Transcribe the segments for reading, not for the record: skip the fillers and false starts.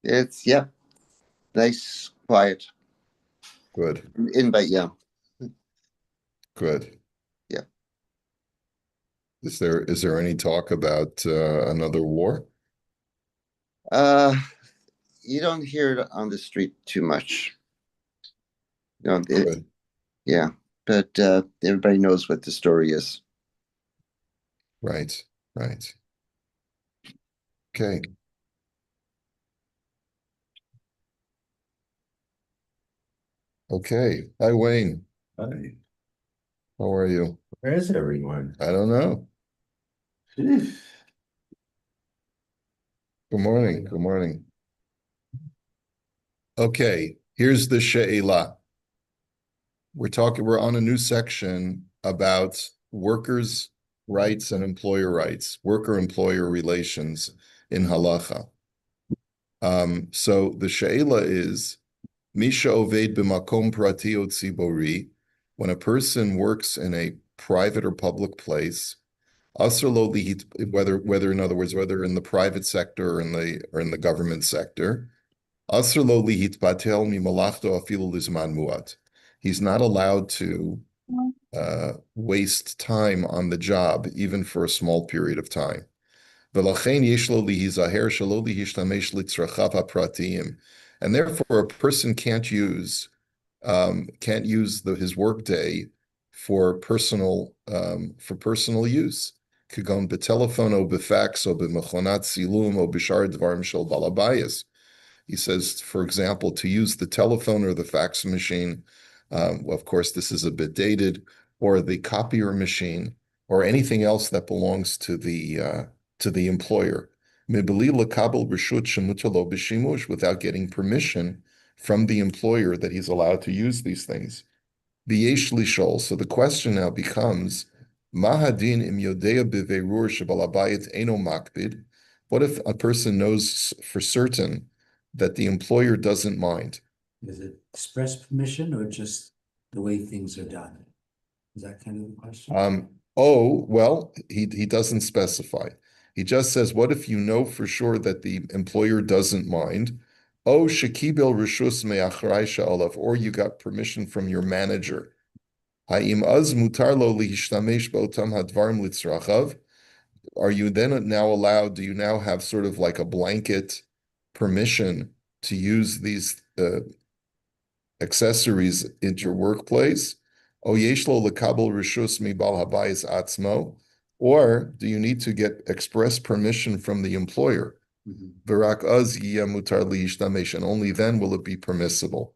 It's nice, quiet. Good, Invite, yeah. good. Yeah. Is there any talk about another war? Uh, you don't hear it on the street too much. You know, Good. yeah, but everybody knows what the story is. Right, right. Okay. Okay. Hi, Wayne. Hi, How are you? where's everyone? I don't know. Phew. Good morning. Good morning. Okay. Here's the she'elah. We're on a new section about workers' rights and employer rights, worker-employer relations in halacha. So the she'elah is Misha oved b'makom prati o tzibori, when a person works in a private or public place, asr lo lihit, whether in other words, whether in the private sector or in the government sector, asr lo lihitbatel mimalachto afilu lizman muat. He's not allowed to waste time on the job, even for a small period of time. ולכן יש לו להיזהר שלא להשתמש לצרכיו הפרטיים. And therefore, a person can't use his workday for personal use. כגון בטלפון או בפקס או במכונת צילום או בשאר דברים של בעל הבית. He says, for example, to use the telephone or the fax machine. Of course, this is a bit dated, or the copier machine, or anything else that belongs to the employer. Without getting permission from the employer that he's allowed to use these things. So the question now becomes, Mahadin im yodea beveirur shebalabayit eno makbid. What if a person knows for certain that the employer doesn't mind? Is it express permission or just the way things are done? Is that kind of the question? Well, he doesn't specify. He just says, what if you know for sure that the employer doesn't mind? Oh, shekibel rishus me'achrai sha'alav, or you got permission from your manager. Ha'im az mutar lo lihishtamesh b'otam hadvarim litzrachav. Are you then now allowed, do you now have sort of like a blanket permission to use these accessories in your workplace? O yesh lo lekabel rishus mibal habayis atzmo, or do you need to get express permission from the employer? V'rak az yiyeh mutar lihishtamesh, and only then will it be permissible.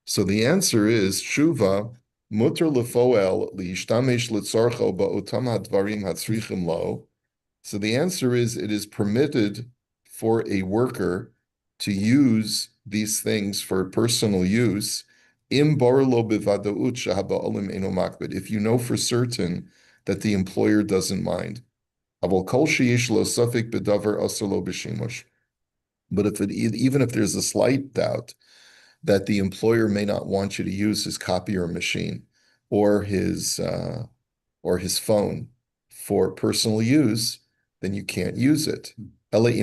So the answer is shuva mutar lefoel lihishtamesh litzarcho ba'otam hadvarim hatzrichim lo. So the answer is it is permitted for a worker to use these things for personal use if you know for certain that the employer doesn't mind. But even if there's a slight doubt that the employer may not want you to use his copier machine or his phone for personal use, then you can't use it. Unless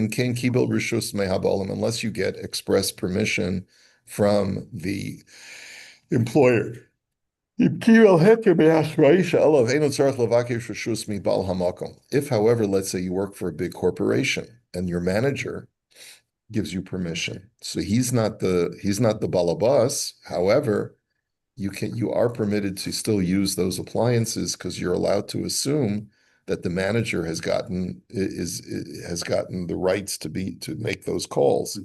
you get express permission from the employer. If, however, let's say you work for a big corporation and your manager gives you permission, so he's not the balabas. However, you are permitted to still use those appliances because you're allowed to assume that the manager has gotten the rights to make those calls.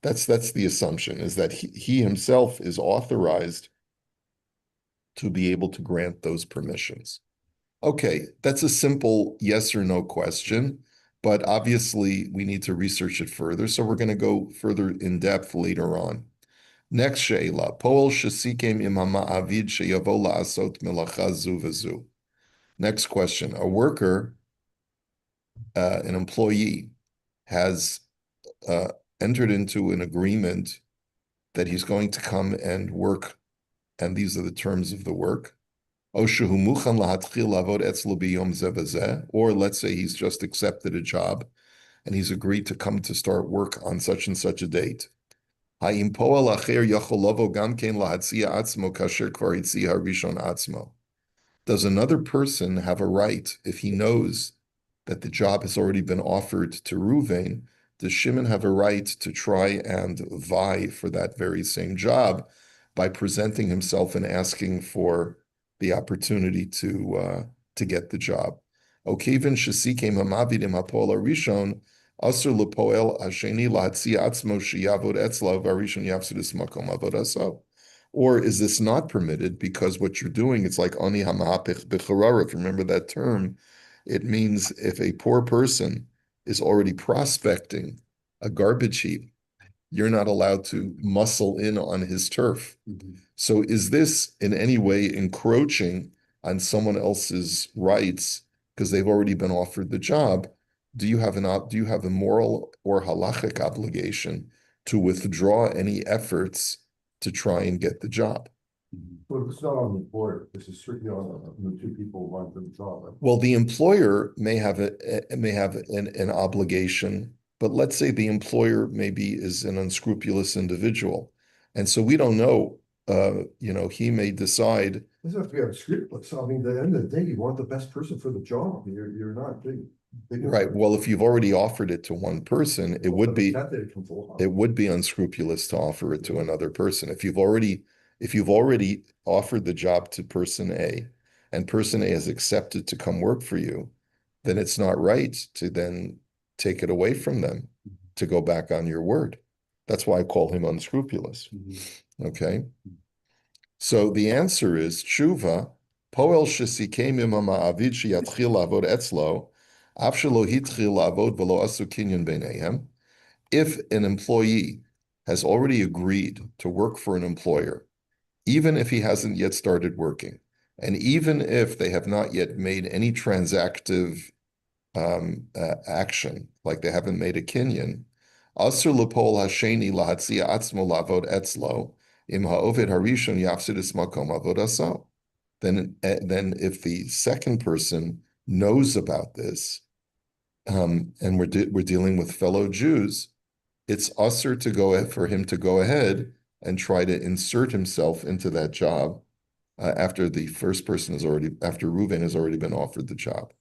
That's the assumption, is that he himself is authorized to be able to grant those permissions. Okay, that's a simple yes or no question, but obviously we need to research it further, so we're going to go further in depth later on. Next she'ela, poel shesikem im ha'ma'avid sheyavo la'asot melacha zu v'zu. Next question, a worker, an employee, has entered into an agreement that he's going to come and work, and these are the terms of the work. Or let's say he's just accepted a job and he's agreed to come to start work on such and such a date. Does another person have a right, if he knows that the job has already been offered to Ruvain, does Shimon have a right to try and vie for that very same job by presenting himself and asking for the opportunity to get the job? Okevin shesikem hamavidim hapol arishon asur lepoel hasheni lahatzi atzmo sheyavod etzlav arishon yafsidus makom avodaso. Or is this not permitted because what you're doing, it's like ani hamahapich b'chararav. Remember that term? It means if a poor person is already prospecting a garbage heap, you're not allowed to muscle in on his turf. So is this in any way encroaching on someone else's rights because they've already been offered the job? Do you have a moral or halachic obligation to withdraw any efforts to try and get the job? Well, it's not on the employer. This is strictly on the two people who want the job. Right? Well, the employer may have an obligation, but let's say the employer maybe is an unscrupulous individual, and so we don't know. He may decide. It doesn't have to be unscrupulous. I mean, at the end of the day, you want the best person for the job. You're not big. Right. Well, if you've already offered it to one person, it would be unscrupulous to offer it to another person. If you've already offered the job to person A and person A has accepted to come work for you, then it's not right to then take it away from them to go back on your word. That's why I call him unscrupulous. Okay. So the answer is tshuva, poel shesikem imam ha'avid sheyatchil lavod etzlo, af shelo hitchil lavod v'lo asu kinyan beinehem. If an employee has already agreed to work for an employer, even if he hasn't yet started working, and even if they have not yet made any transactive action, like they haven't made a kinyan, asur lepol hasheni lahatzia atzmo lavod etzlo, im ha'ovid harishon yafsidus makom avodaso. Then if the second person knows about this, and we're dealing with fellow Jews, it's usher for him to go ahead and try to insert himself into that job after the first person after Reuven has already been offered the job.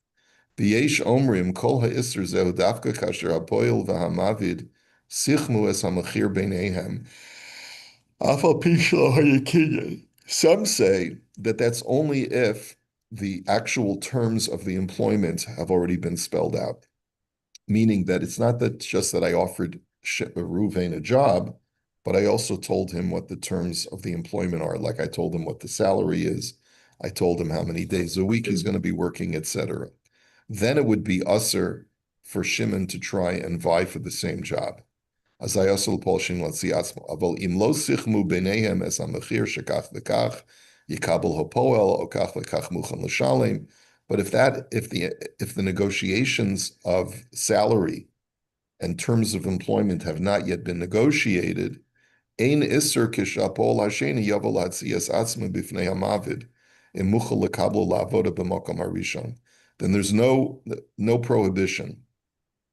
V'yesh omrim kol ha'isr zehu dafka kasher hapoil v'hamavid sichmu es hamachir beinehem. Some say that that's only if the actual terms of the employment have already been spelled out, meaning that it's not just that I offered Reuven a job, but I also told him what the terms of the employment are. Like I told him what the salary is. I told him how many days a week he's going to be working, etc. Then it would be usher for Shimon to try and vie for the same job. But if the negotiations of salary and terms of employment have not yet been negotiated, then there's no prohibition,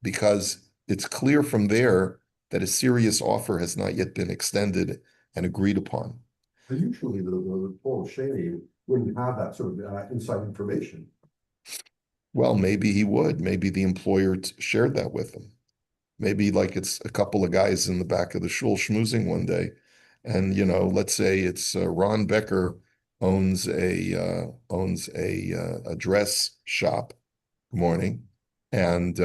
because it's clear from there that a serious offer has not yet been extended and agreed upon. But usually the Paul Shaney wouldn't have that sort of inside information. Well, maybe he would. Maybe the employer shared that with him. Maybe like it's a couple of guys in the back of the shul schmoozing one day, and let's say it's Ron Becker owns a dress shop. Good morning. And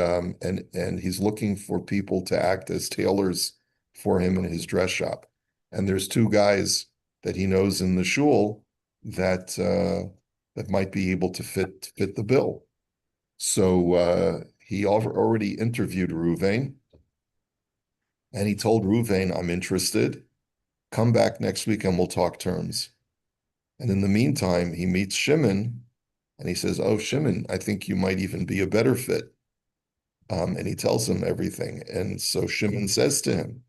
he's looking for people to act as tailors for him in his dress shop. And there's two guys that he knows in the shul that might be able to fit the bill. So he already interviewed Reuven, and he told Reuven, "I'm interested. Come back next week and we'll talk terms." And in the meantime, he meets Shimon, and he says, "Oh, Shimon, I think you might even be a better fit." And he tells him everything. And so Shimon says to him,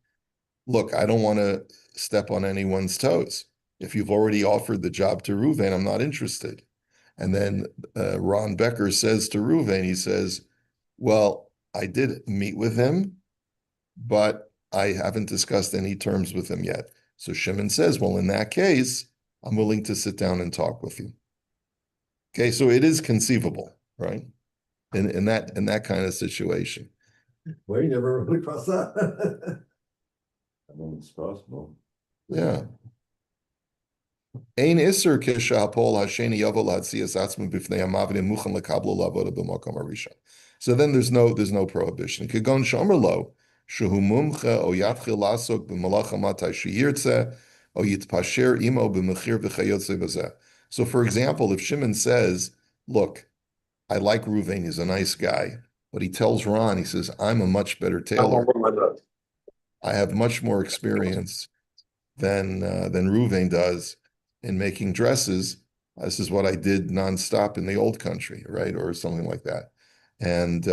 "Look, I don't want to step on anyone's toes. If you've already offered the job to Reuven, I'm not interested. And then Ron Becker says to Reuven, he says, well, I did meet with him, but I haven't discussed any terms with him yet. So Shimon says, well, in that case, I'm willing to sit down and talk with you. Okay, so it is conceivable, right? In that kind of situation. Well, you never run across that. I mean, it's possible. Yeah. Ein iser kishapol hasheni yavo latzias atzmu b'fnei hamavnim muchan lekablo lavoda b'makom harishon. So then there's no prohibition. Kegon shomer lo shehu mumcha o yatchil lasok b'malacha matai sheyirtze o yitpasher imo b'mechir v'chayotze v'zeh. So for example, if Shimon says, look, I like Reuven, he's a nice guy, but he tells Ron, he says, I'm a much better tailor. I have much more experience than Reuven does in making dresses. This is what I did nonstop in the old country, right, or something like that. And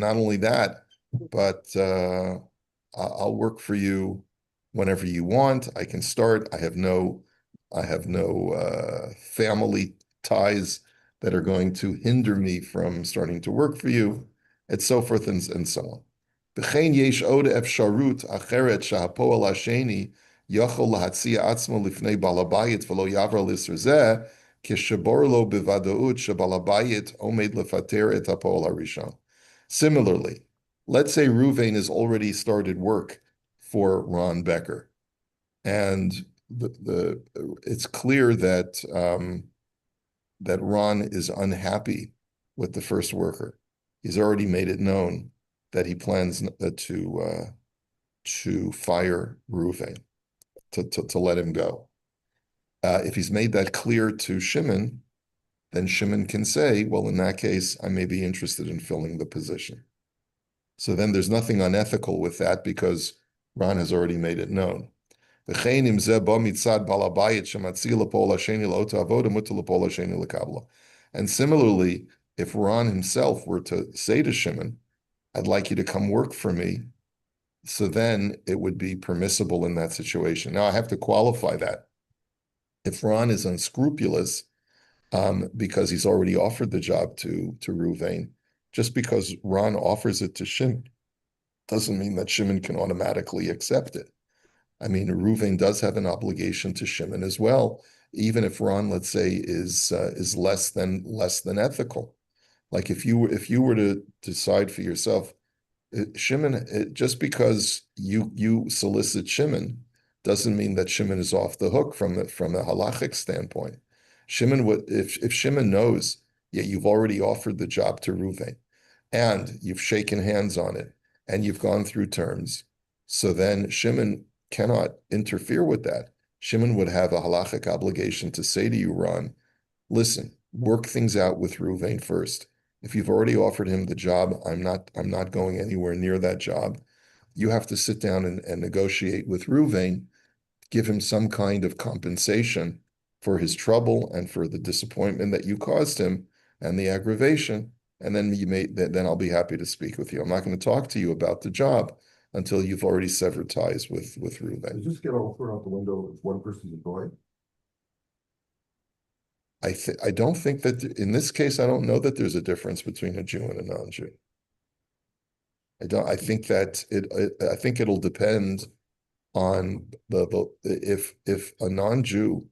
not only that, but I'll work for you whenever you want. I can start. I have no family ties that are going to hinder me from starting to work for you, and so forth and so on. B'chein yesh od efsharut acheret shahapoel hasheni yachol lahatzia atzmo lifnei balabayit v'lo yavra l'isr zeh kishabor lo b'vadaut shebalabayit omed lefater et hapoel harishon. Similarly, let's say Reuven has already started work for Ron Becker, and it's clear that that Ron is unhappy with the first worker. He's already made it known that he plans to fire Reuven, to let him go. If he's made that clear to Shimon, then Shimon can say, well, in that case, I may be interested in filling the position. So then there's nothing unethical with that because Ron has already made it known. And similarly, if Ron himself were to say to Shimon, I'd like you to come work for me, so then it would be permissible in that situation. Now, I have to qualify that. If Ron is unscrupulous, because he's already offered the job to Reuven, just because Ron offers it to Shimon doesn't mean that Shimon can automatically accept it. I mean, Reuven does have an obligation to Shimon as well, even if Ron, let's say, is less than ethical. Like if you were to decide for yourself, Shimon, just because you solicit Shimon doesn't mean that Shimon is off the hook from the halachic standpoint. Shimon would, if Shimon knows, yeah, you've already offered the job to Reuven, and you've shaken hands on it, and you've gone through terms, so then Shimon cannot interfere with that. Shimon would have a halachic obligation to say to you, Ron, listen, work things out with Reuven first. If you've already offered him the job, I'm not going anywhere near that job. You have to sit down and negotiate with Reuven, give him some kind of compensation for his trouble and for the disappointment that you caused him and the aggravation. And then then I'll be happy to speak with you. I'm not going to talk to you about the job until you've already severed ties with Reuven. Does this get all thrown out the window if one person's employed? I don't think that in this case, I don't know that there's a difference between a Jew and a non-Jew. I think that I think it'll depend on if a non-Jew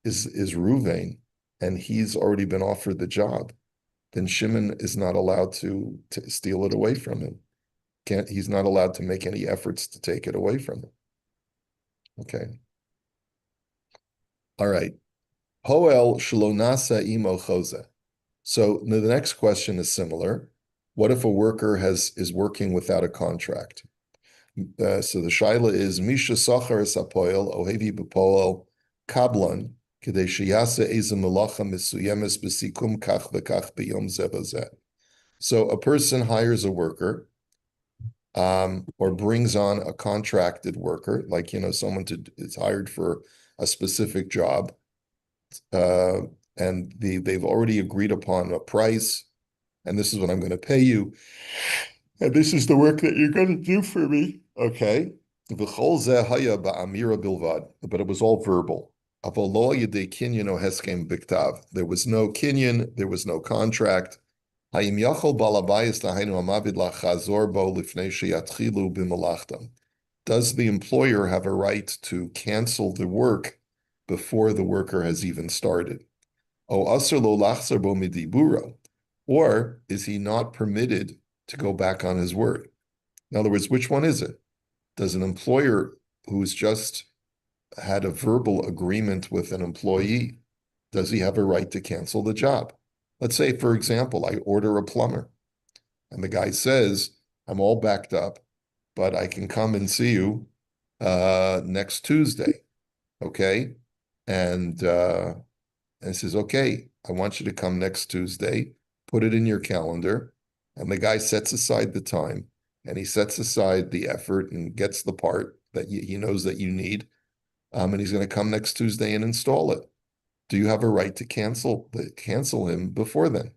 is Reuven and he's already been offered the job, then Shimon is not allowed to steal it away from him. He's not allowed to make any efforts to take it away from him. Okay. All right. Hoel shlonasa imo chose. So the next question is similar. What if a worker is working without a contract? So the shaila is Misha Sachar Sapoel Ohevi Bepoel Kablan Kidei Shiyasa Eza Melacha Misuyemes Besikum Kach Vekach Beyom Zevazet. So a person hires a worker, or brings on a contracted worker, like someone is hired for a specific job, and they've already agreed upon a price, and this is what I'm going to pay you, and this is the work that you're going to do for me. Okay. But it was all verbal. Avolo yedei kinyan o heskem biktav. There was no kinyan, there was no contract. Hayim yachol balabayis tahainu amavid lachazor bo lifnei sheyatchilu b'malachtam. Does the employer have a right to cancel the work before the worker has even started? O asr lo lachzar bo midiburo. Or is he not permitted to go back on his word? In other words, which one is it? Does an employer who's just had a verbal agreement with an employee, does he have a right to cancel the job? Let's say, for example, I order a plumber and the guy says, I'm all backed up, but I can come and see you next Tuesday. Okay. And says, okay, I want you to come next Tuesday, put it in your calendar. And the guy sets aside the time and he sets aside the effort and gets the part that he knows that you need. And he's going to come next Tuesday and install it. Do you have a right to cancel him before then?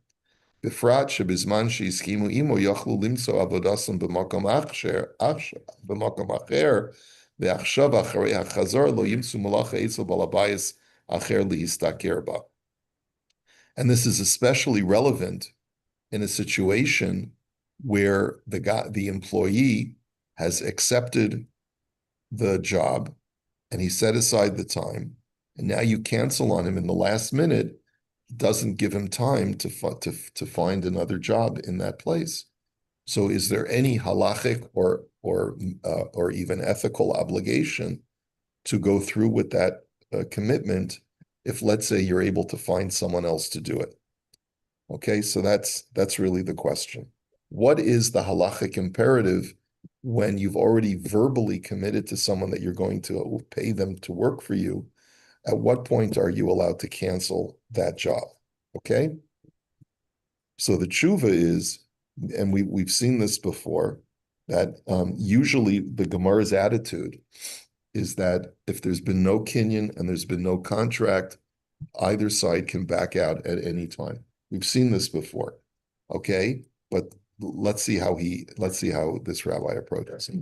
בפרט שבזמן שהסכימו עמו יוכלו למצוא עבודתם במקום אחר, ועכשיו אחרי החזר לא ימצאו מלאכה אצל בעל הבית אחר להשתכר בה. And this is especially relevant in a situation where the employee has accepted the job and he set aside the time, and now you cancel on him in the last minute, doesn't give him time to find another job in that place. So is there any halachic or even ethical obligation to go through with that commitment if, let's say, you're able to find someone else to do it? Okay, so that's really the question. What is the halachic imperative when you've already verbally committed to someone that you're going to pay them to work for you? At what point are you allowed to cancel that job? Okay? So the tshuva is, and we've seen this before, that usually the Gemara's attitude is that if there's been no kinyan and there's been no contract, either side can back out at any time. We've seen this before. Okay? But let's see how this rabbi approaches it.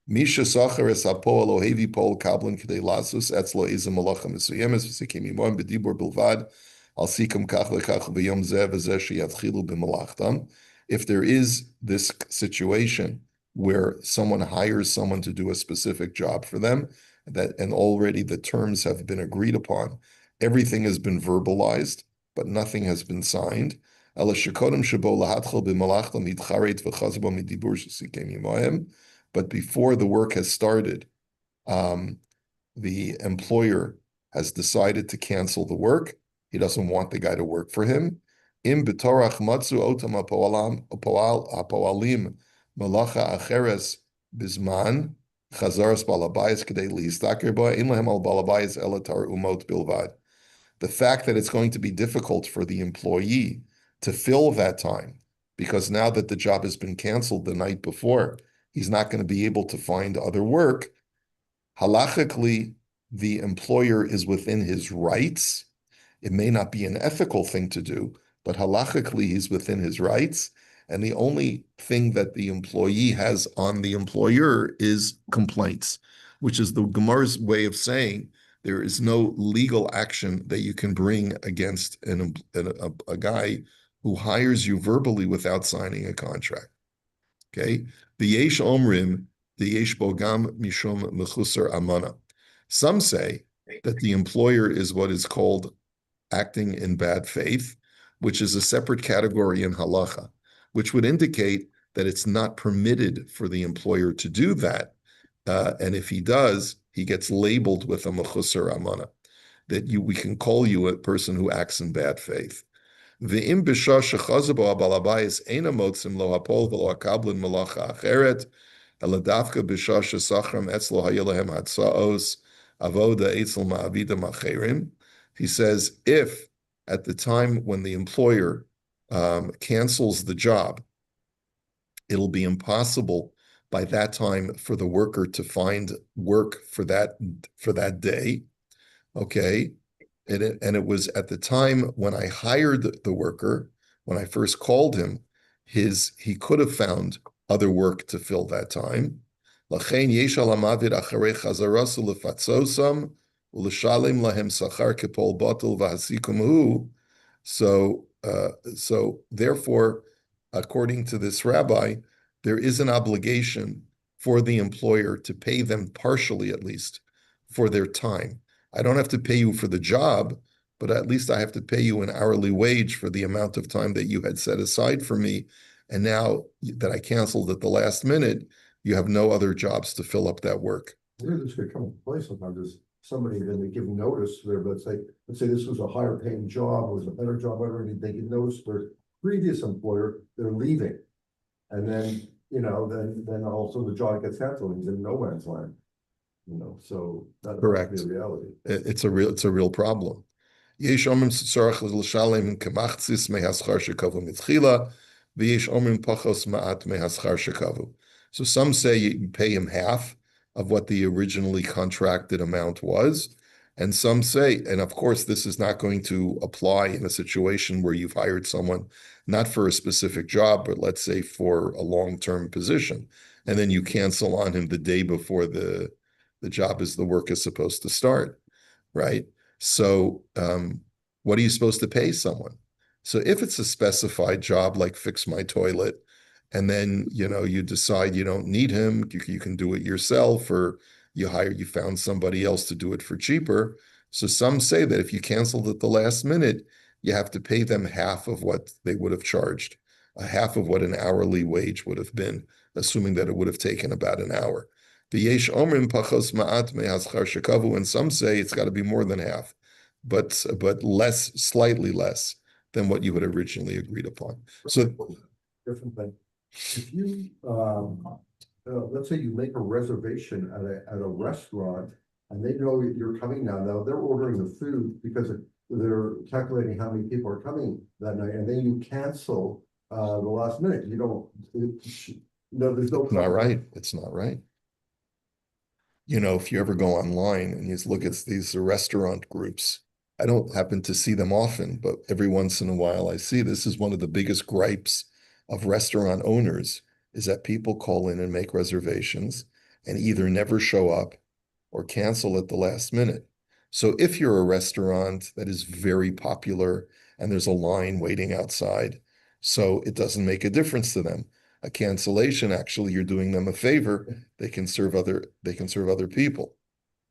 Misha Sacher es hapoel ohevi pol kablan k'dei lasus etzlo izem malacha mesuyemes v'sikim imon b'dibur bilvad al sikam kach lekach v'yom zeh v'zeh sheyatchilu b'malachtam. If there is this situation where someone hires someone to do a specific job for them, and already the terms have been agreed upon, everything has been verbalized, but nothing has been signed. Ela shekodem shebo lahatchel b'malachtam yitcharet v'chazbo midibur shesikim imohem. But before the work has started, the employer has decided to cancel the work. He doesn't want the guy to work for him. Im b'torach matzu otam hapoalim malacha acheres bizman chazaras balabayis kedei lihistaker ba ein lahem al balabayis elatar umot bilvad. The fact that it's going to be difficult for the employee to fill that time, because now that the job has been canceled the night before, he's not going to be able to find other work. Halachically, the employer is within his rights. It may not be an ethical thing to do, but halachically, he's within his rights. And the only thing that the employee has on the employer is complaints, which is the Gemara's way of saying there is no legal action that you can bring against a guy who hires you verbally without signing a contract. Okay? The yesh omrim, the yesh bogam mishum mechusar amana. Some say that the employer is what is called acting in bad faith, which is a separate category in halacha, which would indicate that it's not permitted for the employer to do that. And if he does, he gets labeled with a mechusar amana, that we can call you a person who acts in bad faith. Ve'im b'shah shechazabo abalabayis eina motzim lo hapol v'lo hakablin malacha acheret ela dafka b'shah shesachram etzlo hayelahem hatzaos avoda etzel ma'avidam acherim. He says, if at the time when the employer cancels the job, it'll be impossible by that time for the worker to find work for that day. Okay. And it was at the time when I hired the worker, when I first called him, he could have found other work to fill that time. U'Lishalim lahem sachar kepol batel v'hasikum hu. So therefore, according to this rabbi, there is an obligation for the employer to pay them partially, at least, for their time. I don't have to pay you for the job, but at least I have to pay you an hourly wage for the amount of time that you had set aside for me. And now that I canceled at the last minute, you have no other jobs to fill up that work. Where this could come into play sometimes is somebody, then they give notice there, let's say this was a higher paying job, was a better job, whatever, and they give notice to their previous employer, they're leaving. And then, then also the job gets canceled, he's in no man's land. So that might Correct. be a reality. It's a real problem. Yesh omrim tzarach l'shalem kemachtzis mehaschar shekavu mitchila, v'yesh omrim pachos ma'at mehaschar shekavu. So some say you pay him half of what the originally contracted amount was, and some say, and of course this is not going to apply in a situation where you've hired someone not for a specific job, but let's say for a long-term position, and then you cancel on him the day before the work is supposed to start, right? So what are you supposed to pay someone? So if it's a specified job like fix my toilet, and then you decide you don't need him, you can do it yourself, or you found somebody else to do it for cheaper. So some say that if you canceled at the last minute, you have to pay them half of what they would have charged, a half of what an hourly wage would have been, assuming that it would have taken about an hour. And some say it's got to be more than half, but slightly less than what you had originally agreed upon. So Different thing. If you, let's say you make a reservation at a restaurant and they know you're coming now they're ordering the food because they're calculating how many people are coming that night, and then you cancel the last minute. You don't, there's no. It's not right. It's not right. If you ever go online and you look at these restaurant groups, I don't happen to see them often, but every once in a while I see this is one of the biggest gripes of restaurant owners, is that people call in and make reservations and either never show up or cancel at the last minute. So if you're a restaurant that is very popular and there's a line waiting outside, so it doesn't make a difference to them. A cancellation, actually, you're doing them a favor. They can serve other people.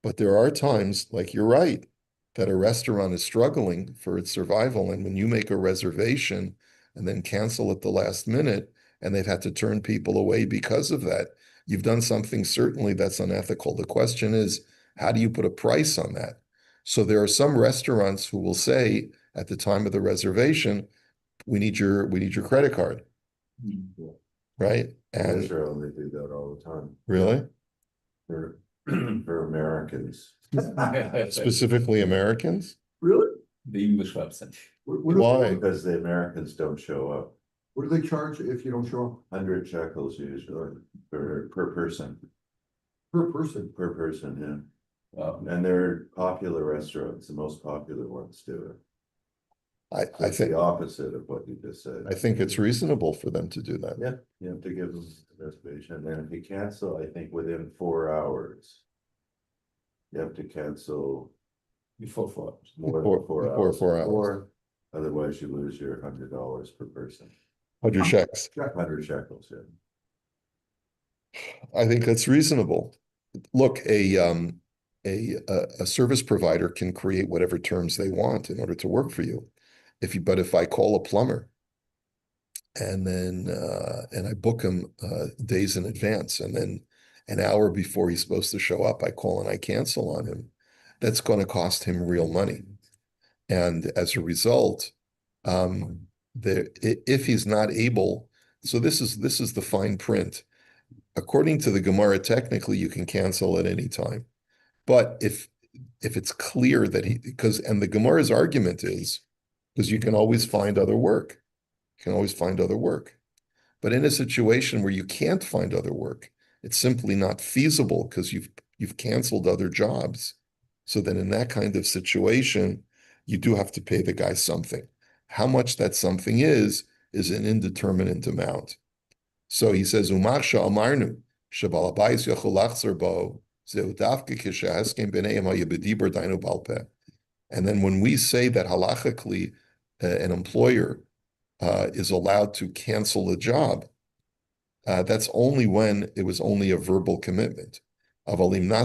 But there are times, like you're right, that a restaurant is struggling for its survival. And when you make a reservation and then cancel at the last minute, and they've had to turn people away because of that, you've done something certainly that's unethical. The question is, how do you put a price on that? So there are some restaurants who will say at the time of the reservation, we need your credit card. Right? And Israel, they do that all the time really? for Americans. Specifically Americans? Really? The English website. Why? Because the Americans don't show up. What do they charge if you don't show up? 100 shekels usually per person. Per person? Per person, Wow. yeah. And they're popular restaurants. The most popular ones do it. I It's think the opposite of what you just said. I think it's reasonable for them to do that. Yeah, you have to give them a reservation, and then if you cancel, I think within 4 hours. You have to cancel Before 4 hours. more Before- than 4 before hours. 4 hours. Or otherwise you lose your $100 per person. 100 checks. 100 shekels, yeah. I think that's reasonable. Look, a service provider can create whatever terms they want in order to work for you. But if I call a plumber and then and I book him days in advance, and then an hour before he's supposed to show up, I call and I cancel on him, that's going to cost him real money. And as a result, if he's not able, so this is the fine print. According to the Gemara, technically you can cancel at any time. But if it's clear that and the Gemara's argument is, because you can always find other work. You can always find other work. But in a situation where you can't find other work, it's simply not feasible because you've canceled other jobs. So then in that kind of situation, you do have to pay the guy something. How much that something is an indeterminate amount. So he says, Umarsha amarnu, shabalabais yachol lachzer bo. And then when we say that halachically an employer is allowed to cancel a job, that's only when it was only a verbal commitment. But if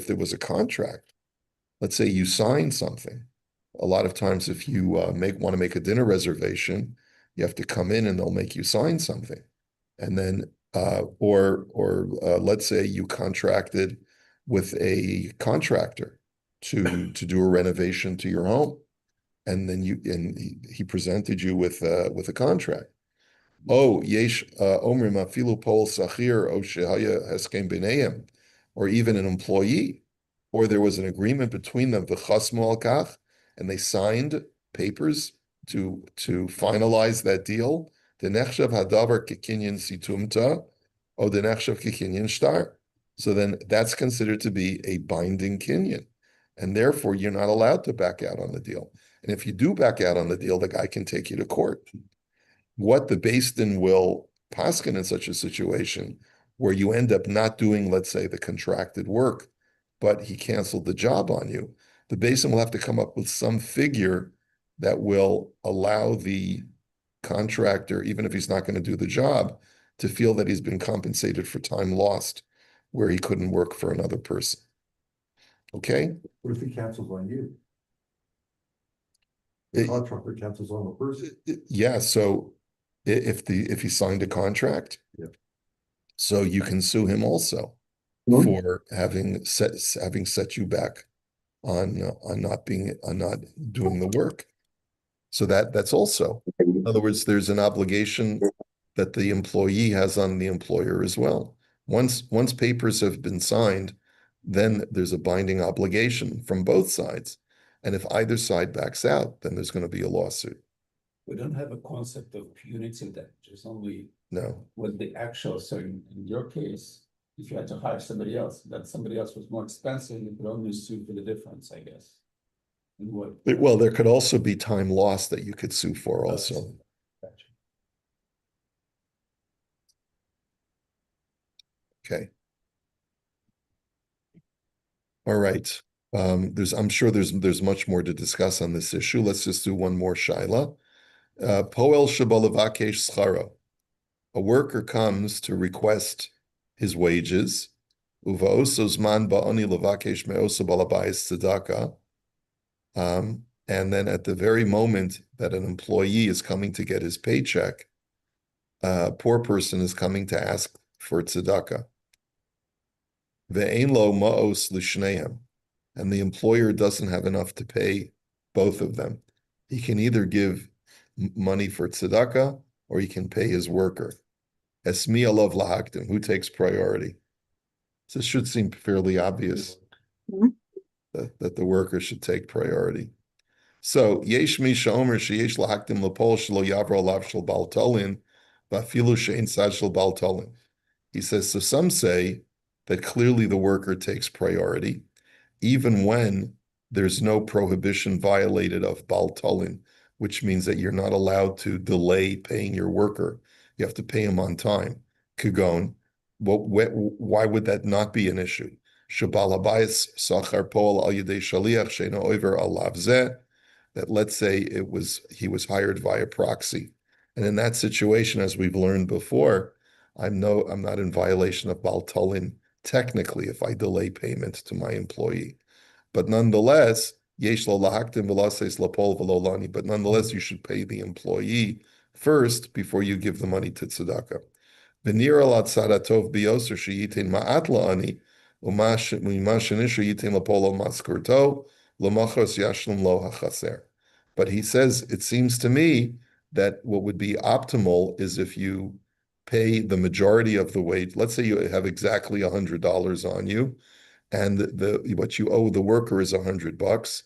there was a contract, let's say you sign something. A lot of times, if you want to make a dinner reservation, you have to come in and they'll make you sign something. And then, or let's say you contracted with a contractor to do a renovation to your home, and then he presented you with a contract. Oh, yesh omrim afilu pol sachir o shehaya heskem b'neihem, or even an employee, or there was an agreement between them, v'chasmu al kach, and they signed papers to finalize that deal. Denechshav hadavar kekinyan situmta, or denechshav kekinyan shtar. So then that's considered to be a binding kinyan, and therefore you're not allowed to back out on the deal. And if you do back out on the deal, the guy can take you to court. What the Beis Din will paskin in such a situation where you end up not doing, let's say, the contracted work, but he canceled the job on you, the Beis Din will have to come up with some figure that will allow the contractor, even if he's not going to do the job, to feel that he's been compensated for time lost where he couldn't work for another person. Okay? What if he cancels on you? The contractor cancels on the person. Yeah, so if he signed a contract, yeah. So you can sue him also for having set you back on not doing the work. So that's also, in other words, there's an obligation that the employee has on the employer as well. Once papers have been signed, then there's a binding obligation from both sides. And if either side backs out, then there's going to be a lawsuit. We don't have a concept of punitive damages, only No. with the actual, so in your case, if you had to hire somebody else, that somebody else was more expensive, you could only sue for the difference, I guess. And what? Well, there could also be time lost that you could sue for also. Gotcha. Okay. All right. I'm sure there's much more to discuss on this issue. Let's just do one more shaila. Poel shabalavakesh scharo. A worker comes to request his wages. Uvaosozman ba'ani lavakesh me'osa balabayis tzedaka. And then at the very moment that an employee is coming to get his paycheck, a poor person is coming to ask for tzedakah. Ve'ein lo ma'os l'shneim, and the employer doesn't have enough to pay both of them. He can either give money for tzedakah or he can pay his worker. Esmi alav lahaktim, who takes priority? So this should seem fairly obvious that the worker should take priority. So yesh mi she'omer sheyesh lahaktim l'pol shelo yavro alav shel bal tolin v'afilu she'ein sad shel bal tolin. He says, so some say that clearly the worker takes priority, even when there's no prohibition violated of bal tolin, which means that you're not allowed to delay paying your worker. You have to pay him on time. Kugon, why would that not be an issue? Shabal habayis sachar pol al yedei shaliach she'eno over alav zeh, that let's say he was hired via proxy. And in that situation, as we've learned before, I'm not in violation of bal tolin technically if I delay payment to my employee. But nonetheless, yesh lo lahaktim v'lases lapol v'lolani, but nonetheless, you should pay the employee first before you give the money to tzedakah. V'nir alat sadatov biyoser sheyitin ma'at la'ani, u'ma shenishu yitin lapol maskurto, l'machos yashlum lo hachaser. But he says, it seems to me that what would be optimal is if you pay the majority of the wage. Let's say you have exactly $100 on you, and what you owe the worker is $100,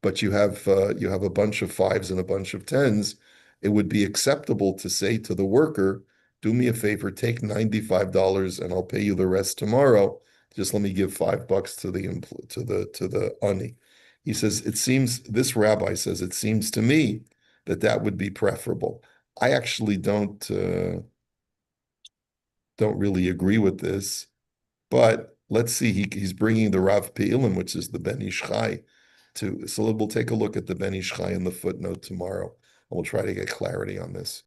but you have a bunch of fives and a bunch of tens. It would be acceptable to say to the worker, do me a favor, take $95 and I'll pay you the rest tomorrow. Just let me give $5 to the ani. He says, this rabbi says, it seems to me that would be preferable. I actually don't don't really agree with this. But let's see, he's bringing the Rav Pe'ilim, which is the Ben Ish Chai, so we'll take a look at the Ben Ish Chai in the footnote tomorrow. And we'll try to get clarity on this.